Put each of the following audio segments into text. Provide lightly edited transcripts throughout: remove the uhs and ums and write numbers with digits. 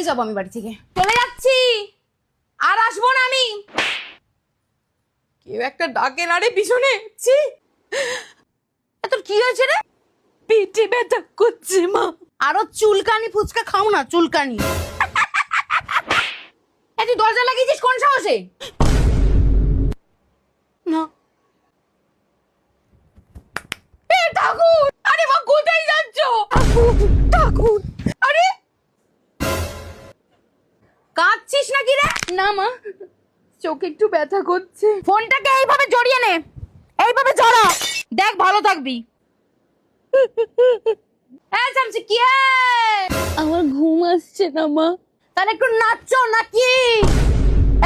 যাবো আমি বাড়ি থেকে, চলে যাচ্ছি, আর আসবো না আমি। কেউ একটা ডাকে না রে পিছনে। ছি, তোর কি হয়েছে রে? পেটে ব্যথা করছে মা। আরো চুলকানি ফুচকা খাও না, চুলকানি। তুই দরজা লাগিয়েছিস কোন সাহসে? না ঠাকুর, আরে মা কোথায় যাচ্ছ? ঠাকুর, আরে কাঁদছিস নাকি রে? না মা, চোখে একটু ব্যথা করছে। ফোনটাকে এইভাবে জড়িয়ে নে, এইভাবে জড়া, দেখ ভালো থাকবি। হ্যাঁ চামচি, কি আমার ঘুম আসছে না মা। তাহলে একটু নাচো নাকি,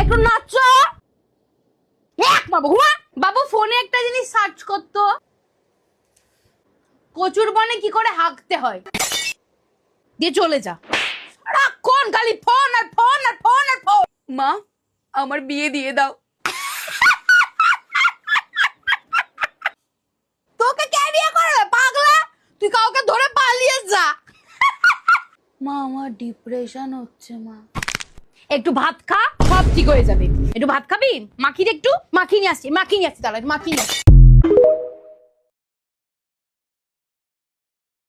একটু নাচো। এক বাবু ঘুমা। বাবু ফোনে একটা জিনিস সার্চ করতো, কচুর বনে কি করে হাঁকতে হয়, দিয়ে চলে যা। কোন খালি ফোন আর ফোন আর ফোন আর ফোন। মা আমার বিয়ে দিয়ে দাও। তোকে কে বিয়ে করবে পাগলা? তুই কাউকে ধরে পালিয়ে যা। মা আমার ডিপ্রেশন হচ্ছে মা। একটু ভাত খা, সব ঠিক হয়ে যাবে। একটু ভাত খাবি? মাখিয়ে একটু মাখিয়ে নিয়ে আসছি, মাখিয়ে নিয়ে আসছি, তাহলে মাখিয়ে নিয়ে আসছি।